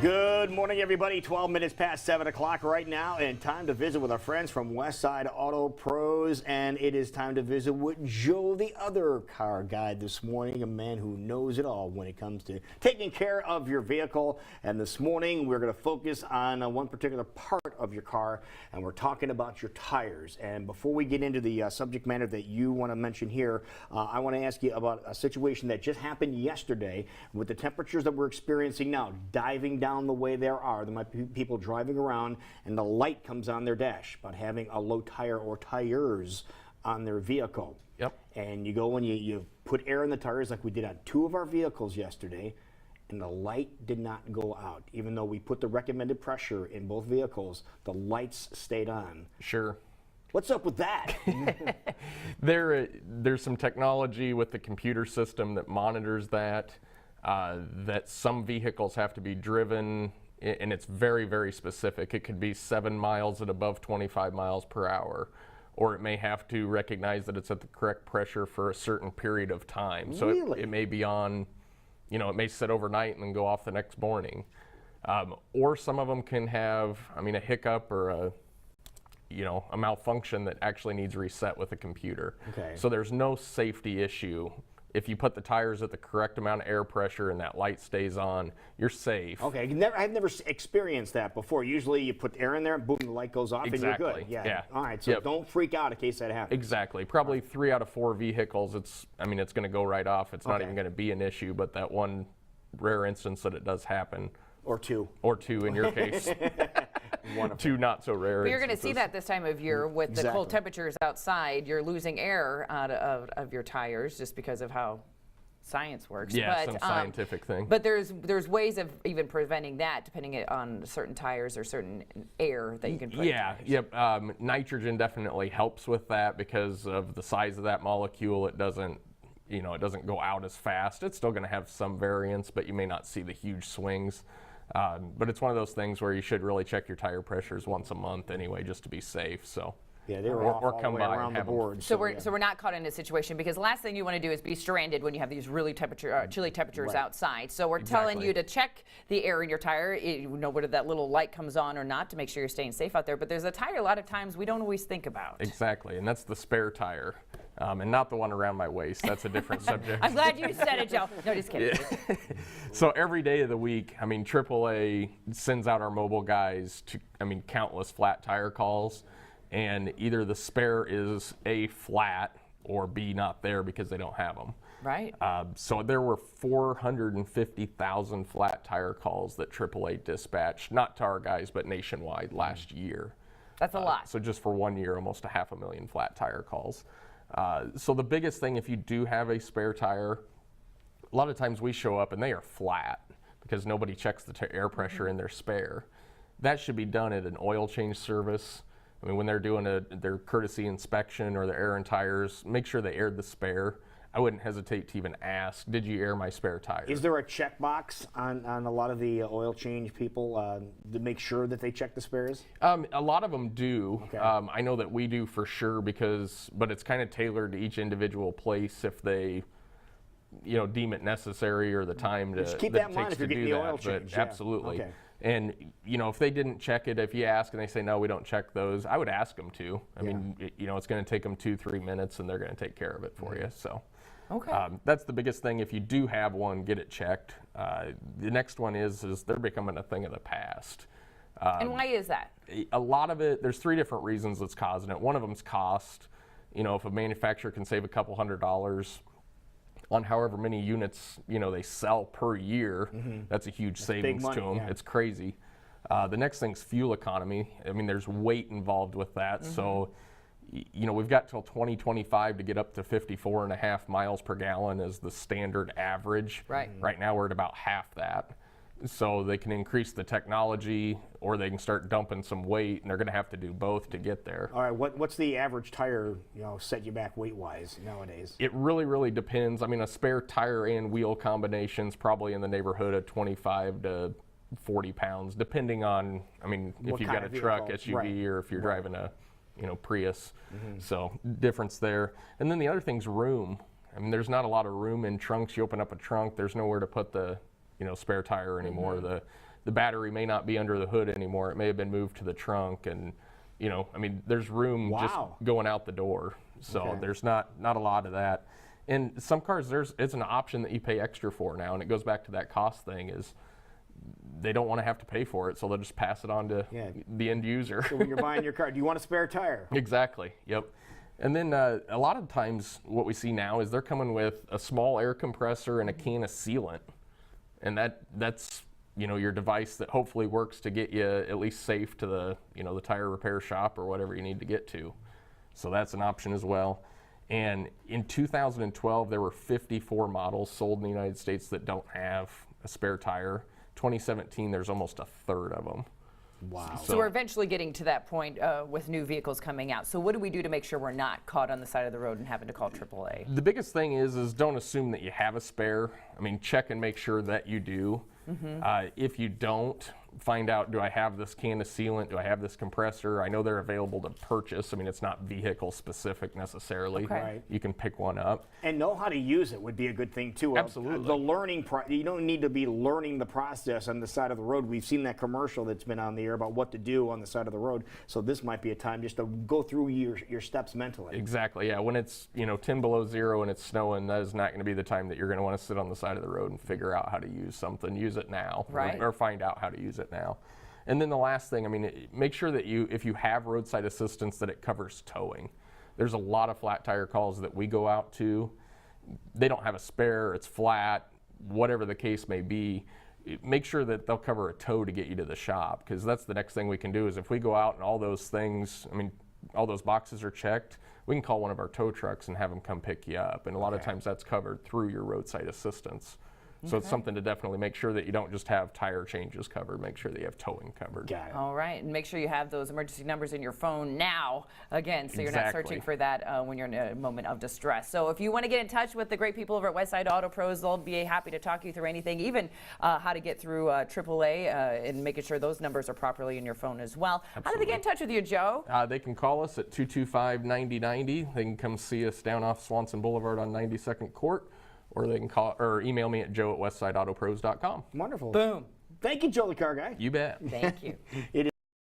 Good morning, everybody. 12 minutes past 7 o'clock right now, and time to visit with our friends from Westside Auto Pros. And it is time to visit with Joe, the other car guy this morning, a man who knows it all when it comes to taking care of your vehicle. And this morning, we're going to focus on one particular part of your car, and we're talking about your tires. And before we get into the subject matter that you want to mention here, I want to ask you about a situation that just happened yesterday with the temperatures that we're experiencing now, diving down the way there might be people driving around and the light comes on their dash about having a low tire or tires on their vehicle. Yep. And you go and you put air in the tires like we did on 2 of our vehicles yesterday, and the light did not go out. Even though we put the recommended pressure in both vehicles, the lights stayed on. Sure. What's up with that? There's some technology with the computer system that monitors that some vehicles have to be driven, and it's very, very specific. It could be 7 miles at above 25 miles per hour, or it may have to recognize that it's at the correct pressure for a certain period of time. So Really? it may be on, it may sit overnight and then go off the next morning. Or some of them can have, a hiccup or a malfunction that actually needs reset with a computer. Okay. So there's no safety issue. If you put the tires at the correct amount of air pressure and that light stays on, you're safe. Okay, I've never experienced that before. Usually you put air in there, boom, the light goes off, Exactly. And you're good. Yeah. All right, so don't freak out in case that happens. Exactly. Probably 3 out of 4 vehicles, it's going to go right off. It's not Okay. even going to be an issue, but that one rare instance that it does happen. Or 2. Or 2 in your case. 2 not so rare. But you're going to see that this time of year with the cold temperatures outside. You're losing air out of your tires just because of how science works. Yeah, some scientific thing. But there's ways of even preventing that, depending on certain tires or certain air that you can put. Yeah, yep. Nitrogen definitely helps with that because of the size of that molecule. It doesn't, it doesn't go out as fast. It's still going to have some variance, but you may not see the huge swings. But it's one of those things where you should really check your tire pressures once a month anyway, just to be safe. So. Yeah, they were off all the way around the board. So we're not caught in a situation, because the last thing you want to do is be stranded when you have these really chilly temperatures outside. So we're telling you to check the air in your tire, whether that little light comes on or not, to make sure you're staying safe out there. But there's a tire a lot of times we don't always think about. Exactly, and that's the spare tire, and not the one around my waist. That's a different subject. I'm glad you said it, Joe. No, just kidding. Yeah. So every day of the week, AAA sends out our mobile guys to, countless flat tire calls. And either the spare is A, flat, or B, not there because they don't have them. Right. So there were 450,000 flat tire calls that AAA dispatched, not to our guys, but nationwide last year. That's a lot. So just for 1 year, almost 500,000 flat tire calls. So the biggest thing, if you do have a spare tire, a lot of times we show up and they are flat because nobody checks the air pressure in their spare. That should be done at an oil change service. When they're doing their courtesy inspection or their air and tires, make sure they aired the spare. I wouldn't hesitate to even ask, did you air my spare tire? Is there a checkbox on a lot of the oil change people to make sure that they check the spares? A lot of them do. Okay. I know that we do for sure but it's kind of tailored to each individual place if they, deem it necessary or the time to Just keep that in mind if you're getting the oil that. change. But absolutely. Okay. And, if they didn't check it, if you ask and they say, no, we don't check those, I would ask them to. It's going to take them 2-3 minutes and they're going to take care of it for you. So okay. That's the biggest thing. If you do have one, get it checked. The next one is they're becoming a thing of the past. And why is that? A lot of it, there's 3 different reasons that's causing it. One of them is cost. If a manufacturer can save a couple $100 on however many units they sell per year, that's a huge savings to them. Yeah. It's crazy. The next thing's fuel economy. There's weight involved with that. So, we've got till 2025 to get up to 54.5 miles per gallon as the standard average. Right. Right now we're at about half that. So they can increase the technology, or they can start dumping some weight, and they're going to have to do both to get there. All right, what's the average tire, set you back weight-wise nowadays? It really, really depends. A spare tire and wheel combination's probably in the neighborhood of 25 to 40 pounds, depending on, if you've got a truck, SUV, or if you're driving a, Prius. So difference there. And then the other thing's room. There's not a lot of room in trunks. You open up a trunk, there's nowhere to put the spare tire anymore. the battery may not be under the hood anymore. It may have been moved to the trunk, and I mean, there's room just Wow. going out the door. So Okay. there's not a lot of that. And some cars, it's an option that you pay extra for now, and it goes back to that cost thing. Is they don't want to have to pay for it, so they'll just pass it on to the end user. So when you're buying your car, do you want a spare tire? Exactly. Yep. And then a lot of times what we see now is they're coming with a small air compressor and a can of sealant. And that's your device that hopefully works to get you at least safe to the the tire repair shop or whatever you need to get to. So that's an option as well. And in 2012 there were 54 models sold in the United States that don't have a spare tire. 2017 there's almost a third of them. Wow. So we're eventually getting to that point with new vehicles coming out. So what do we do to make sure we're not caught on the side of the road and having to call AAA? The biggest thing is don't assume that you have a spare. I mean, check and make sure that you do. If you don't, find out, do I have this can of sealant? Do I have this compressor? I know they're available to purchase. I mean, it's not vehicle specific necessarily. Okay. Right. You can pick one up. And know how to use it would be a good thing too. Absolutely. The learning, you don't need to be learning the process on the side of the road. We've seen that commercial that's been on the air about what to do on the side of the road. So this might be a time just to go through your steps mentally. Exactly, yeah. When it's 10 below zero and it's snowing, that is not going to be the time that you're going to want to sit on the side of the road and figure out how to use something. Use it now, Right. or find out how to use it now. And then the last thing, I mean, make sure that if you have roadside assistance, that it covers towing. There's a lot of flat tire calls that we go out to. They don't have a spare, it's flat, whatever the case may be. Make sure that they'll cover a tow to get you to the shop, because that's the next thing we can do is if we go out and all those things, I mean, all those boxes are checked, we can call one of our tow trucks and have them come pick you up. And a lot of times that's covered through your roadside assistance. So it's something to definitely make sure that you don't just have tire changes covered, make sure that you have towing covered. Got it. All right, and make sure you have those emergency numbers in your phone now, again, so you're not Exactly. searching for that when you're in a moment of distress. So if you want to get in touch with the great people over at Westside Auto Pros, they'll be happy to talk you through anything, even how to get through AAA and making sure those numbers are properly in your phone as well. Absolutely. How do they get in touch with you, Joe? They can call us at 225-9090. They can come see us down off Swanson Boulevard on 92nd Court, or they can call or email me at joe@westsideautopros.com. Wonderful. Boom. Thank you, Joe the Car Guy. You bet. Thank you. It is